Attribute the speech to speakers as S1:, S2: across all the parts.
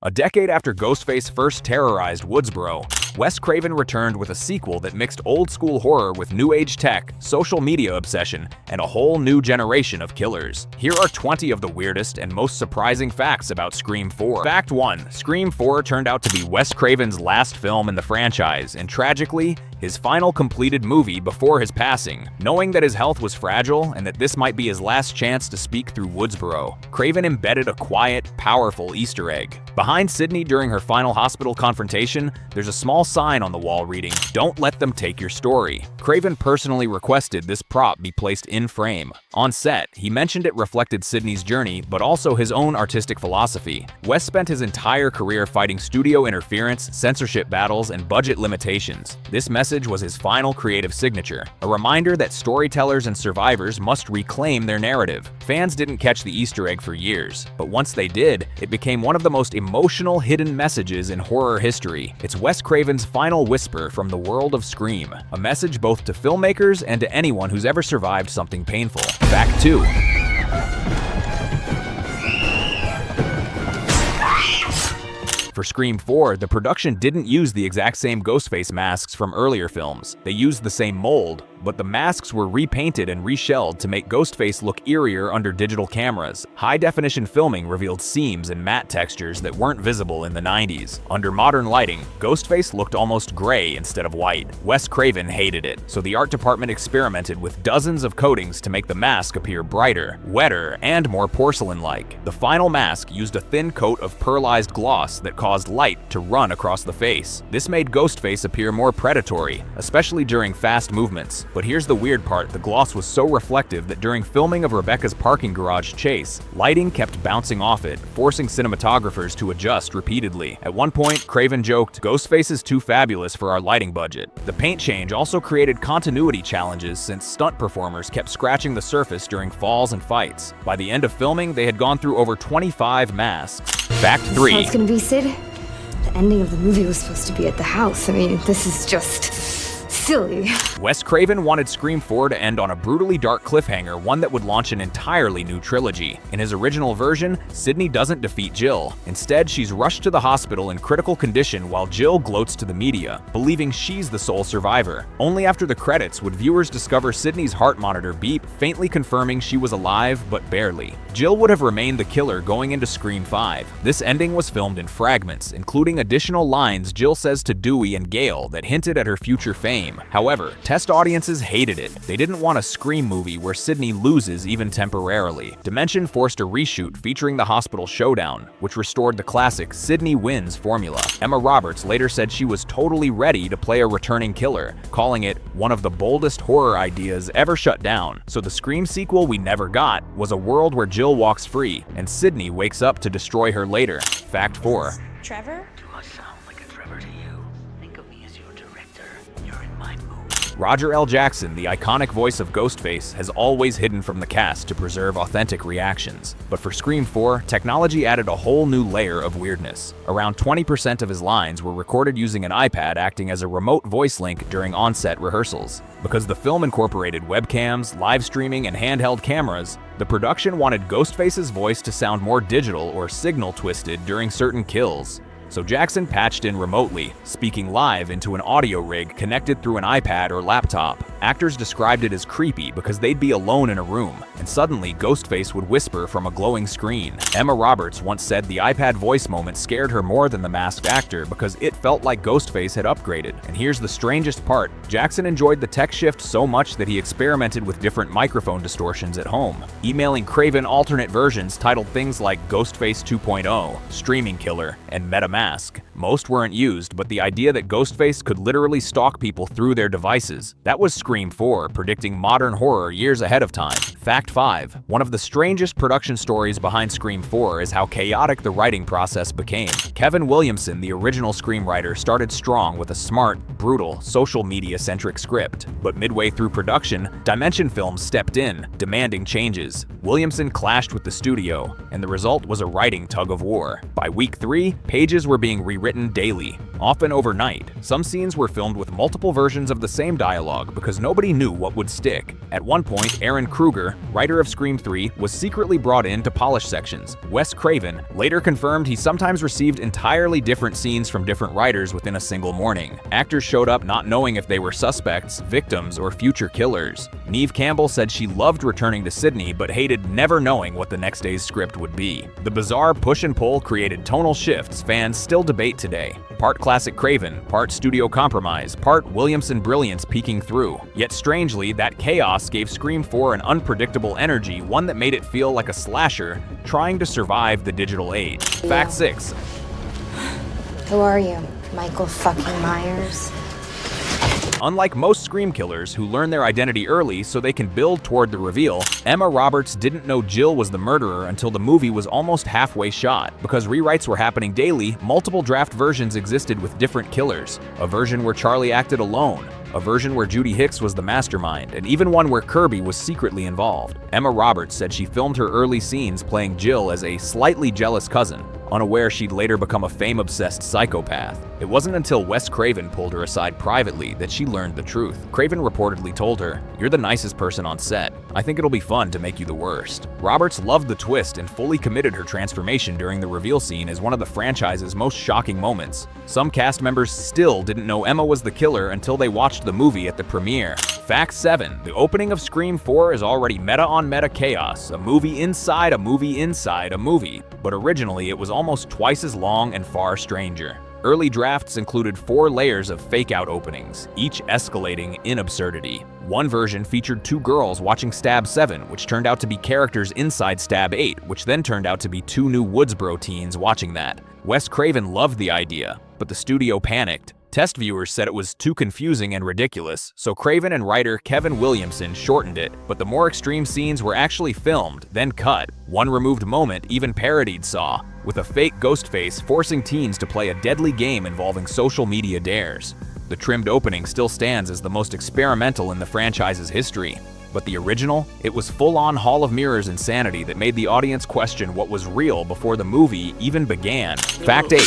S1: A decade after Ghostface first terrorized Woodsboro, Wes Craven returned with a sequel that mixed old-school horror with new-age tech, social media obsession, and a whole new generation of killers. Here are 20 of the weirdest and most surprising facts about Scream 4. Fact 1. Scream 4 turned out to be Wes Craven's last film in the franchise, and tragically, his final completed movie before his passing. Knowing that his health was fragile and that this might be his last chance to speak through Woodsboro, Craven embedded a quiet, powerful Easter egg. Behind Sidney during her final hospital confrontation, there's a small sign on the wall reading, "Don't let them take your story." Craven personally requested this prop be placed in frame. On set, he mentioned it reflected Sidney's journey, but also his own artistic philosophy. Wes spent his entire career fighting studio interference, censorship battles, and budget limitations. This message was his final creative signature, a reminder that storytellers and survivors must reclaim their narrative. Fans didn't catch the Easter egg for years, but once they did, it became one of the most emotional hidden messages in horror history. It's Wes Craven's final whisper from the world of Scream, a message both to filmmakers and to anyone who's ever survived something painful. Fact 2. For Scream 4, the production didn't use the exact same Ghostface masks from earlier films. They used the same mold, but the masks were repainted and reshelled to make Ghostface look eerier under digital cameras. High-definition filming revealed seams and matte textures that weren't visible in the 90s. Under modern lighting, Ghostface looked almost gray instead of white. Wes Craven hated it, so the art department experimented with dozens of coatings to make the mask appear brighter, wetter, and more porcelain-like. The final mask used a thin coat of pearlized gloss that caused light to run across the face. This made Ghostface appear more predatory, especially during fast movements. But here's the weird part, the gloss was so reflective that during filming of Rebecca's parking garage chase, lighting kept bouncing off it, forcing cinematographers to adjust repeatedly. At one point, Craven joked, "Ghostface is too fabulous for our lighting budget." The paint change also created continuity challenges since stunt performers kept scratching the surface during falls and fights. By the end of filming, they had gone through over 25 masks. Fact 3.
S2: How it's gonna be, Sid? The ending of the movie was supposed to be at the house. I mean, this is just silly.
S1: Wes Craven wanted Scream 4 to end on a brutally dark cliffhanger, one that would launch an entirely new trilogy. In his original version, Sidney doesn't defeat Jill. Instead, she's rushed to the hospital in critical condition while Jill gloats to the media, believing she's the sole survivor. Only after the credits would viewers discover Sidney's heart monitor beep, faintly confirming she was alive, but barely. Jill would have remained the killer going into Scream 5. This ending was filmed in fragments, including additional lines Jill says to Dewey and Gale that hinted at her future fame. However, test audiences hated it. They didn't want a Scream movie where Sidney loses even temporarily. Dimension forced a reshoot featuring the hospital showdown, which restored the classic Sidney wins formula. Emma Roberts later said she was totally ready to play a returning killer, calling it one of the boldest horror ideas ever shut down. So the Scream sequel we never got was a world where Jill walks free and Sidney wakes up to destroy her later. Fact 4.
S3: Trevor?
S4: Do I sound like a Trevor to you? Think of me as your director. You're in my movie.
S1: Roger L. Jackson, the iconic voice of Ghostface, has always hidden from the cast to preserve authentic reactions. But for Scream 4, technology added a whole new layer of weirdness. Around 20% of his lines were recorded using an iPad acting as a remote voice link during on-set rehearsals. Because the film incorporated webcams, live streaming, and handheld cameras, the production wanted Ghostface's voice to sound more digital or signal-twisted during certain kills. So Jackson patched in remotely, speaking live into an audio rig connected through an iPad or laptop. Actors described it as creepy because they'd be alone in a room, and suddenly Ghostface would whisper from a glowing screen. Emma Roberts once said the iPad voice moment scared her more than the masked actor because it felt like Ghostface had upgraded. And here's the strangest part, Jackson enjoyed the tech shift so much that he experimented with different microphone distortions at home, emailing Craven alternate versions titled things like Ghostface 2.0, Streaming Killer, and MetaMask. Most weren't used, but the idea that Ghostface could literally stalk people through their devices, that was Scream 4, predicting modern horror years ahead of time. Fact 5. One of the strangest production stories behind Scream 4 is how chaotic the writing process became. Kevin Williamson, the original screenwriter, started strong with a smart, brutal, social media-centric script. But midway through production, Dimension Films stepped in, demanding changes. Williamson clashed with the studio, and the result was a writing tug-of-war. By week 3, pages were being rewritten daily. often overnight. Some scenes were filmed with multiple versions of the same dialogue because nobody knew what would stick. At one point, Aaron Kruger, writer of Scream 3, was secretly brought in to polish sections. Wes Craven later confirmed he sometimes received entirely different scenes from different writers within a single morning. Actors showed up not knowing if they were suspects, victims, or future killers. Neve Campbell said she loved returning to Sidney but hated never knowing what the next day's script would be. The bizarre push and pull created tonal shifts fans still debate today. Part classic Craven, part studio compromise, part Williamson brilliance peeking through. Yet strangely, that chaos gave Scream 4 an unpredictable energy, one that made it feel like a slasher trying to survive the digital age. Fact 6.
S2: Who are you? Michael fucking Myers?
S1: Unlike most Scream killers who learn their identity early so they can build toward the reveal, Emma Roberts didn't know Jill was the murderer until the movie was almost halfway shot. Because rewrites were happening daily, multiple draft versions existed with different killers. A version where Charlie acted alone, a version where Judy Hicks was the mastermind, and even one where Kirby was secretly involved. Emma Roberts said she filmed her early scenes playing Jill as a slightly jealous cousin, unaware she'd later become a fame-obsessed psychopath. It wasn't until Wes Craven pulled her aside privately that she learned the truth. Craven reportedly told her, "You're the nicest person on set. I think it'll be fun to make you the worst." Roberts loved the twist and fully committed her transformation during the reveal scene as one of the franchise's most shocking moments. Some cast members still didn't know Emma was the killer until they watched the movie at the premiere. Fact 7. The opening of Scream 4 is already meta-on-meta chaos, a movie inside a movie inside a movie, but originally it was almost twice as long and far stranger. Early drafts included 4 layers of fake-out openings, each escalating in absurdity. One version featured 2 girls watching Stab 7, which turned out to be characters inside Stab 8, which then turned out to be 2 new Woodsboro teens watching that. Wes Craven loved the idea, but the studio panicked. Test viewers said it was too confusing and ridiculous, so Craven and writer Kevin Williamson shortened it, but the more extreme scenes were actually filmed, then cut. One removed moment even parodied Saw, with a fake Ghostface forcing teens to play a deadly game involving social media dares. The trimmed opening still stands as the most experimental in the franchise's history. But the original? It was full-on Hall of Mirrors insanity that made the audience question what was real before the movie even began. Fact 8.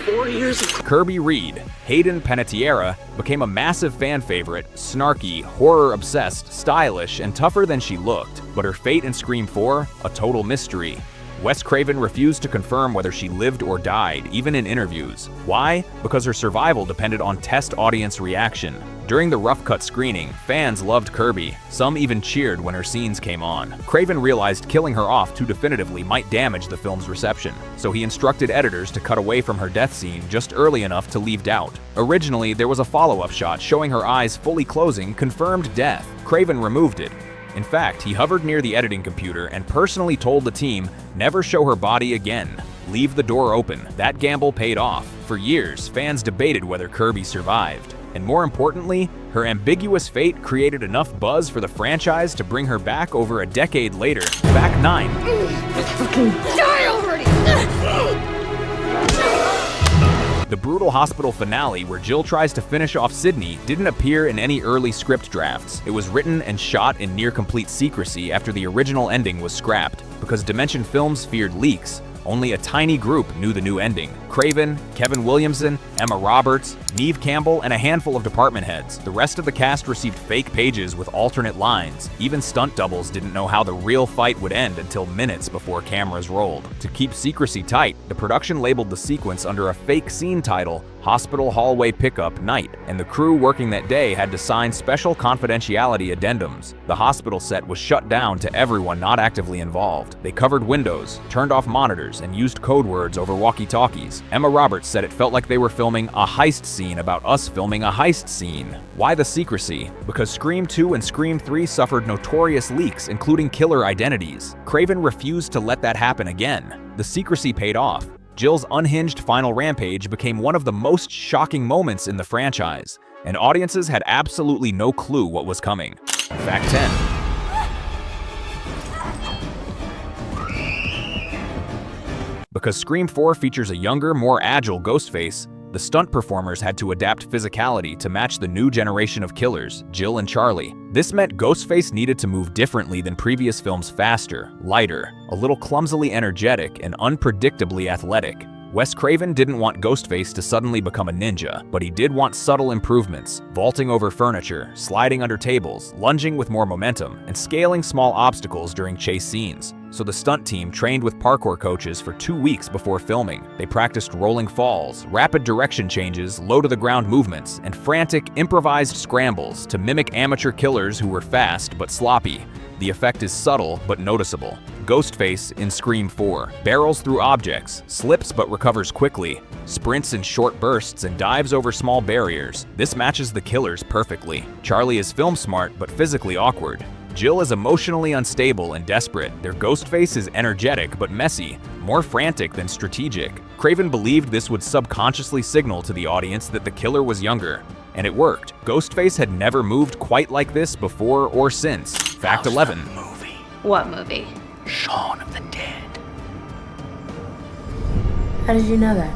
S4: 4 years of
S1: Kirby Reed, Hayden Panettiere, became a massive fan favorite, snarky, horror-obsessed, stylish, and tougher than she looked. But her fate in Scream 4? A total mystery. Wes Craven refused to confirm whether she lived or died, even in interviews. Why? Because her survival depended on test audience reaction. During the rough cut screening, fans loved Kirby. Some even cheered when her scenes came on. Craven realized killing her off too definitively might damage the film's reception, so he instructed editors to cut away from her death scene just early enough to leave doubt. Originally, there was a follow-up shot showing her eyes fully closing, confirmed death. Craven removed it. In fact, he hovered near the editing computer and personally told the team, never show her body again. Leave the door open. That gamble paid off. For years, fans debated whether Kirby survived. And more importantly, her ambiguous fate created enough buzz for the franchise to bring her back over a decade later. Fact 9.
S2: Fucking die already!
S1: The brutal hospital finale where Jill tries to finish off Sidney didn't appear in any early script drafts. It was written and shot in near-complete secrecy after the original ending was scrapped. Because Dimension Films feared leaks, only a tiny group knew the new ending. Craven, Kevin Williamson, Emma Roberts, Neve Campbell, and a handful of department heads. The rest of the cast received fake pages with alternate lines. Even stunt doubles didn't know how the real fight would end until minutes before cameras rolled. To keep secrecy tight, the production labeled the sequence under a fake scene title, Hospital Hallway Pickup Night, and the crew working that day had to sign special confidentiality addendums. The hospital set was shut down to everyone not actively involved. They covered windows, turned off monitors, and used code words over walkie-talkies. Emma Roberts said it felt like they were filming a heist scene about us filming a heist scene. Why the secrecy? Because Scream 2 and Scream 3 suffered notorious leaks, including killer identities. Craven refused to let that happen again. The secrecy paid off. Jill's unhinged final rampage became one of the most shocking moments in the franchise, and audiences had absolutely no clue what was coming. Fact 10. Because Scream 4 features a younger, more agile Ghostface, The stunt performers had to adapt physicality to match the new generation of killers, Jill and Charlie. This meant Ghostface needed to move differently than previous films, faster, lighter, a little clumsily energetic, and unpredictably athletic. Wes Craven didn't want Ghostface to suddenly become a ninja, but he did want subtle improvements, vaulting over furniture, sliding under tables, lunging with more momentum, and scaling small obstacles during chase scenes. So the stunt team trained with parkour coaches for 2 weeks before filming. They practiced rolling falls, rapid direction changes, low-to-the-ground movements, and frantic, improvised scrambles to mimic amateur killers who were fast but sloppy. The effect is subtle but noticeable. Ghostface in Scream 4 barrels through objects, slips but recovers quickly, sprints in short bursts, and dives over small barriers. This matches the killers perfectly. Charlie is film smart but physically awkward. Jill is emotionally unstable and desperate. Their Ghostface is energetic but messy, more frantic than strategic. Craven believed this would subconsciously signal to the audience that the killer was younger. And it worked. Ghostface had never moved quite like this before or since. Fact 11.
S4: Movie.
S2: What movie?
S4: Shaun of the Dead.
S3: How did you know that?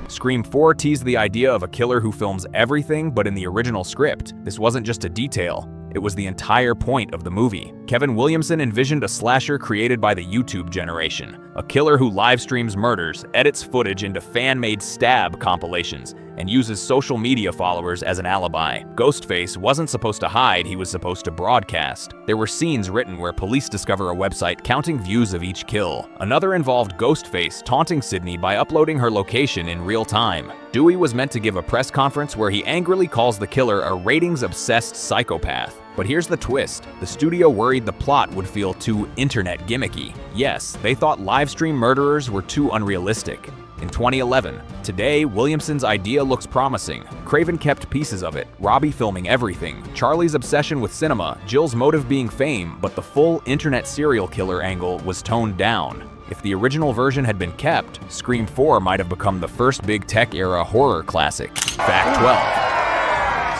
S1: Scream 4 teased the idea of a killer who films everything, but in the original script, this wasn't just a detail. It was the entire point of the movie. Kevin Williamson envisioned a slasher created by the YouTube generation, a killer who live streams murders, edits footage into fan-made stab compilations, and uses social media followers as an alibi. Ghostface wasn't supposed to hide, he was supposed to broadcast. There were scenes written where police discover a website counting views of each kill. Another involved Ghostface taunting Sidney by uploading her location in real time. Dewey was meant to give a press conference where he angrily calls the killer a ratings-obsessed psychopath. But here's the twist. The studio worried the plot would feel too internet gimmicky. Yes, they thought livestream murderers were too unrealistic. In 2011, today, Williamson's idea looks promising. Craven kept pieces of it, Robbie filming everything, Charlie's obsession with cinema, Jill's motive being fame, but the full internet serial killer angle was toned down. If the original version had been kept, Scream 4 might have become the first big tech-era horror classic. Fact 12.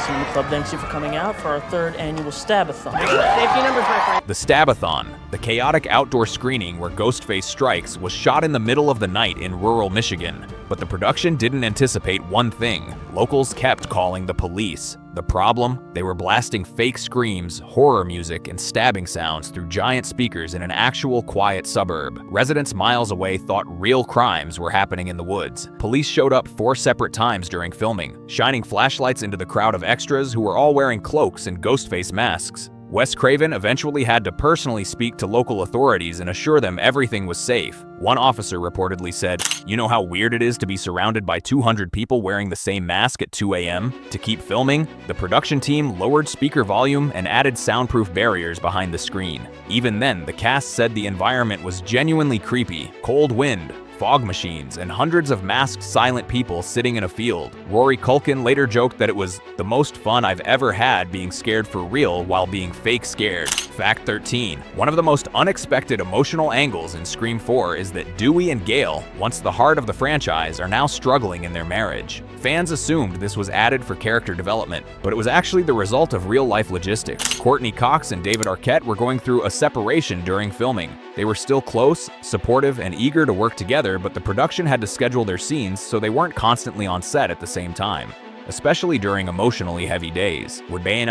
S5: Cinema Club thanks you for coming out for our 3rd annual Stabathon. Safety numbers, my friend.
S1: The Stabathon, the chaotic outdoor screening where Ghostface strikes, was shot in the middle of the night in rural Michigan. But the production didn't anticipate one thing. Locals kept calling the police. The problem? They were blasting fake screams, horror music, and stabbing sounds through giant speakers in an actual quiet suburb. Residents miles away thought real crimes were happening in the woods. Police showed up 4 separate times during filming, shining flashlights into the crowd of extras who were all wearing cloaks and Ghostface masks. Wes Craven eventually had to personally speak to local authorities and assure them everything was safe. One officer reportedly said, "You know how weird it is to be surrounded by 200 people wearing the same mask at 2 a.m.? To keep filming, the production team lowered speaker volume and added soundproof barriers behind the screen. Even then, the cast said the environment was genuinely creepy. Cold wind, fog machines, and hundreds of masked silent people sitting in a field. Rory Culkin later joked that it was the most fun I've ever had being scared for real while being fake scared. Fact 13. One of the most unexpected emotional angles in Scream 4 is that Dewey and Gale, once the heart of the franchise, are now struggling in their marriage. Fans assumed this was added for character development, but it was actually the result of real-life logistics. Courtney Cox and David Arquette were going through a separation during filming. They were still close, supportive, and eager to work together, but the production had to schedule their scenes so they weren't constantly on set at the same time, especially during emotionally heavy days. Rather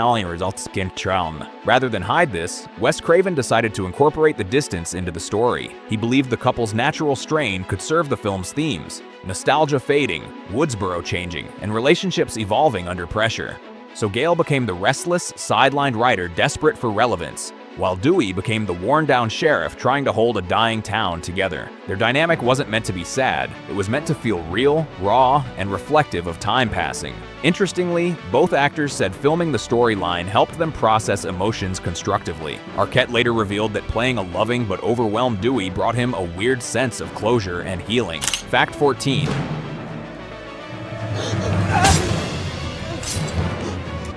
S1: than hide this, Wes Craven decided to incorporate the distance into the story. He believed the couple's natural strain could serve the film's themes: nostalgia fading, Woodsboro changing, and relationships evolving under pressure. So Gale became the restless, sidelined writer desperate for relevance, while Dewey became the worn-down sheriff trying to hold a dying town together. Their dynamic wasn't meant to be sad, it was meant to feel real, raw, and reflective of time passing. Interestingly, both actors said filming the storyline helped them process emotions constructively. Arquette later revealed that playing a loving but overwhelmed Dewey brought him a weird sense of closure and healing. Fact 14.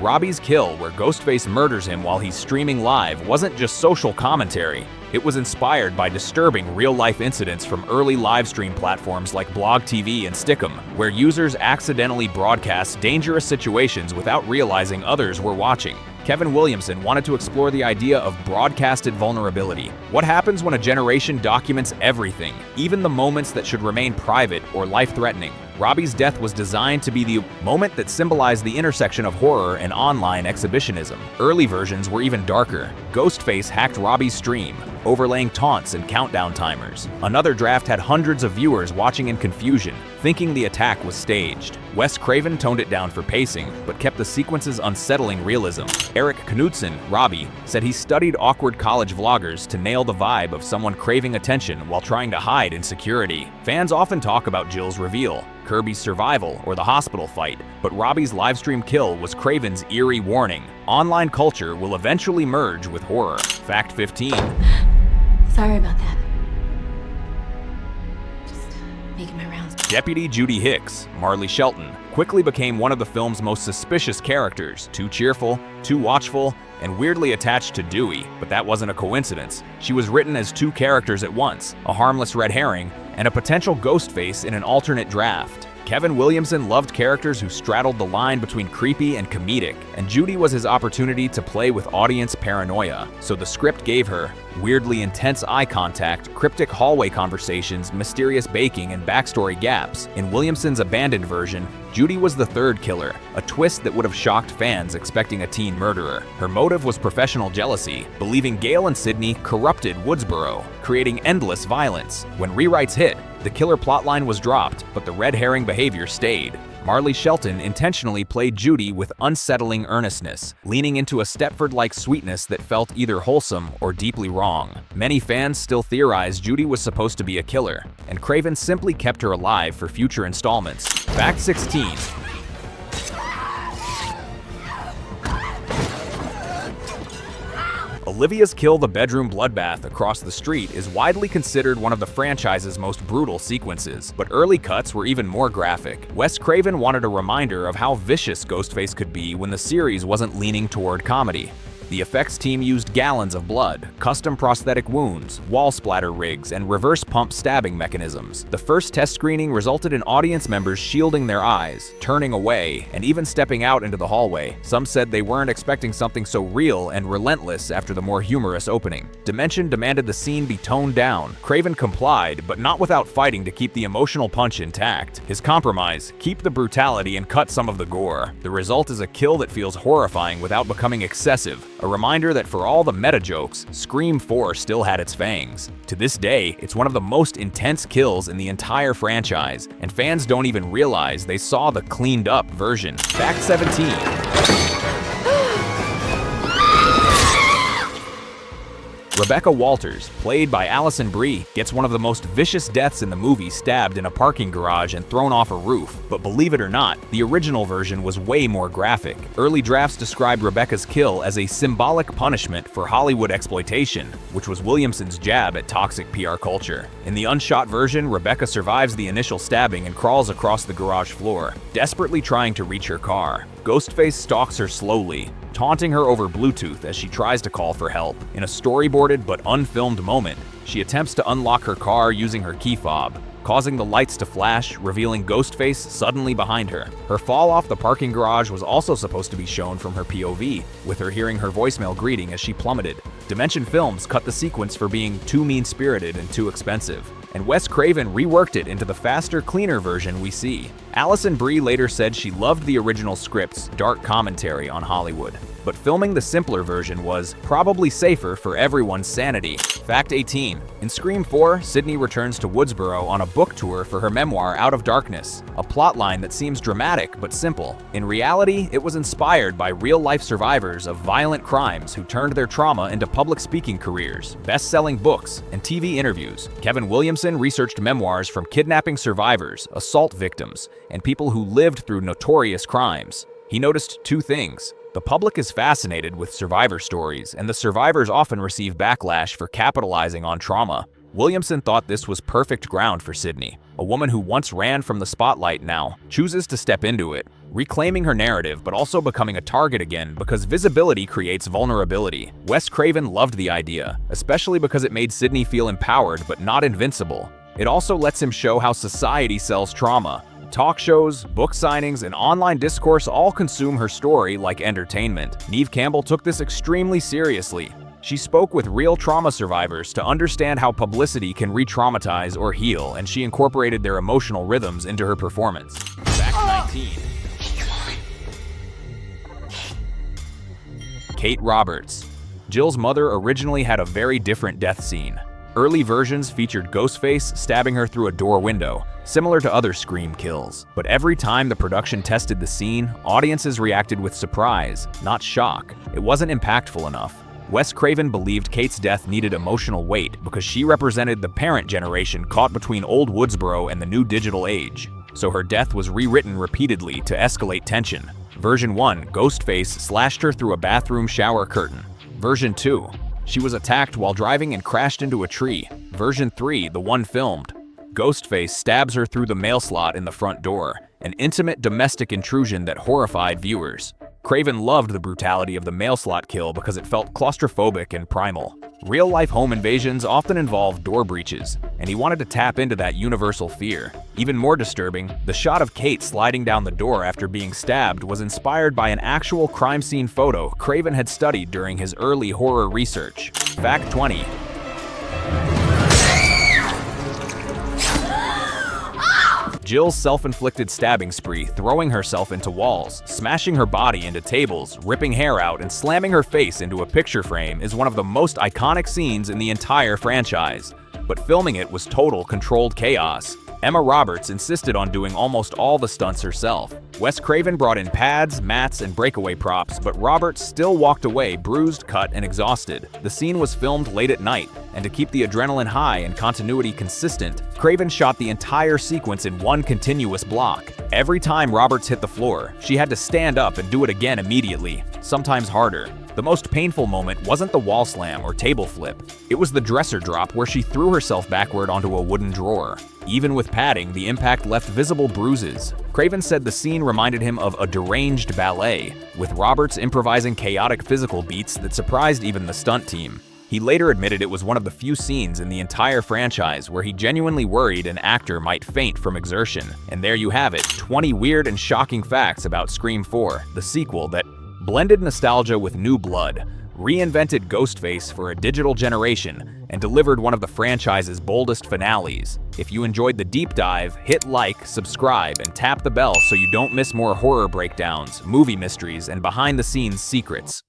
S1: Robbie's kill, where Ghostface murders him while he's streaming live, wasn't just social commentary. It was inspired by disturbing real-life incidents from early livestream platforms like Blog TV and Stick'em, where users accidentally broadcast dangerous situations without realizing others were watching. Kevin Williamson wanted to explore the idea of broadcasted vulnerability. What happens when a generation documents everything, even the moments that should remain private or life-threatening? Robbie's death was designed to be the moment that symbolized the intersection of horror and online exhibitionism. Early versions were even darker. Ghostface hacked Robbie's stream, overlaying taunts and countdown timers. Another draft had hundreds of viewers watching in confusion, thinking the attack was staged. Wes Craven toned it down for pacing, but kept the sequence's unsettling realism. Eric Knudsen, Robbie, said he studied awkward college vloggers to nail the vibe of someone craving attention while trying to hide insecurity. Fans often talk about Jill's reveal, Kirby's survival, or the hospital fight, but Robbie's livestream kill was Craven's eerie warning. Online culture will eventually merge with horror. Fact 15.
S2: Sorry about that. Just making my rounds.
S1: Deputy Judy Hicks, Marley Shelton, quickly became one of the film's most suspicious characters, too cheerful, too watchful, and weirdly attached to Dewey. But that wasn't a coincidence. She was written as two characters at once, a harmless red herring and a potential Ghostface in an alternate draft. Kevin Williamson loved characters who straddled the line between creepy and comedic, and Judy was his opportunity to play with audience paranoia. So the script gave her weirdly intense eye contact, cryptic hallway conversations, mysterious baking, and backstory gaps. In Williamson's abandoned version, Judy was the third killer, a twist that would have shocked fans expecting a teen murderer. Her motive was professional jealousy, believing Gale and Sidney corrupted Woodsboro, creating endless violence. When rewrites hit, the killer plotline was dropped, but the red herring behavior stayed. Marley Shelton intentionally played Judy with unsettling earnestness, leaning into a Stepford-like sweetness that felt either wholesome or deeply wrong. Many fans still theorize Judy was supposed to be a killer, and Craven simply kept her alive for future installments. Fact 16. Olivia's kill the bedroom bloodbath across the street is widely considered one of the franchise's most brutal sequences, but early cuts were even more graphic. Wes Craven wanted a reminder of how vicious Ghostface could be when the series wasn't leaning toward comedy. The effects team used gallons of blood, custom prosthetic wounds, wall splatter rigs, and reverse pump stabbing mechanisms. The first test screening resulted in audience members shielding their eyes, turning away, and even stepping out into the hallway. Some said they weren't expecting something so real and relentless after the more humorous opening. Dimension demanded the scene be toned down. Craven complied, but not without fighting to keep the emotional punch intact. His compromise: keep the brutality and cut some of the gore. The result is a kill that feels horrifying without becoming excessive. A reminder that for all the meta jokes, Scream 4 still had its fangs. To this day, it's one of the most intense kills in the entire franchise, and fans don't even realize they saw the cleaned up version. Fact 17. Rebecca Walters, played by Alison Brie, gets one of the most vicious deaths in the movie, stabbed in a parking garage and thrown off a roof. But believe it or not, the original version was way more graphic. Early drafts described Rebecca's kill as a symbolic punishment for Hollywood exploitation, which was Williamson's jab at toxic PR culture. In the unshot version, Rebecca survives the initial stabbing and crawls across the garage floor, desperately trying to reach her car. Ghostface stalks her slowly, taunting her over Bluetooth as she tries to call for help. In a storyboarded but unfilmed moment, she attempts to unlock her car using her key fob, causing the lights to flash, revealing Ghostface suddenly behind her. Her fall off the parking garage was also supposed to be shown from her POV, with her hearing her voicemail greeting as she plummeted. Dimension Films cut the sequence for being too mean-spirited and too expensive, and Wes Craven reworked it into the faster, cleaner version we see. Alison Brie later said she loved the original script's dark commentary on Hollywood, but filming the simpler version was probably safer for everyone's sanity. Fact 18. In Scream 4, Sidney returns to Woodsboro on a book tour for her memoir Out of Darkness, a plotline that seems dramatic but simple. In reality, it was inspired by real-life survivors of violent crimes who turned their trauma into public speaking careers, best-selling books, and TV interviews. Kevin Williamson researched memoirs from kidnapping survivors, assault victims, and people who lived through notorious crimes. He noticed two things. The public is fascinated with survivor stories, and the survivors often receive backlash for capitalizing on trauma. Williamson thought this was perfect ground for Sidney. A woman who once ran from the spotlight now chooses to step into it, reclaiming her narrative but also becoming a target again because visibility creates vulnerability. Wes Craven loved the idea, especially because it made Sidney feel empowered but not invincible. It also lets him show how society sells trauma. Talk shows, book signings, and online discourse all consume her story like entertainment. Neve Campbell took this extremely seriously. She spoke with real trauma survivors to understand how publicity can re-traumatize or heal, and she incorporated their emotional rhythms into her performance. Fact 19. Kate Roberts. Jill's mother originally had a very different death scene. Early versions featured Ghostface stabbing her through a door window, similar to other Scream kills. But every time the production tested the scene, audiences reacted with surprise, not shock. It wasn't impactful enough. Wes Craven believed Kate's death needed emotional weight because she represented the parent generation caught between old Woodsboro and the new digital age. So her death was rewritten repeatedly to escalate tension. Version 1, Ghostface slashed her through a bathroom shower curtain. Version 2, she was attacked while driving and crashed into a tree. Version 3, the one filmed, Ghostface stabs her through the mail slot in the front door, an intimate domestic intrusion that horrified viewers. Craven loved the brutality of the mail slot kill because it felt claustrophobic and primal. Real-life home invasions often involve door breaches, and he wanted to tap into that universal fear. Even more disturbing, the shot of Kate sliding down the door after being stabbed was inspired by an actual crime scene photo Craven had studied during his early horror research. Fact 20. Jill's self-inflicted stabbing spree, throwing herself into walls, smashing her body into tables, ripping hair out, and slamming her face into a picture frame is one of the most iconic scenes in the entire franchise. But filming it was total controlled chaos. Emma Roberts insisted on doing almost all the stunts herself. Wes Craven brought in pads, mats, and breakaway props, but Roberts still walked away bruised, cut, and exhausted. The scene was filmed late at night, and to keep the adrenaline high and continuity consistent, Craven shot the entire sequence in one continuous block. Every time Roberts hit the floor, she had to stand up and do it again immediately, sometimes harder. The most painful moment wasn't the wall slam or table flip. It was the dresser drop where she threw herself backward onto a wooden drawer. Even with padding, the impact left visible bruises. Craven said the scene reminded him of a deranged ballet, with Roberts improvising chaotic physical beats that surprised even the stunt team. He later admitted it was one of the few scenes in the entire franchise where he genuinely worried an actor might faint from exertion. And there you have it, 20 weird and shocking facts about Scream 4, the sequel that blended nostalgia with new blood, reinvented Ghostface for a digital generation, and delivered one of the franchise's boldest finales. If you enjoyed the deep dive, hit like, subscribe, and tap the bell so you don't miss more horror breakdowns, movie mysteries, and behind-the-scenes secrets.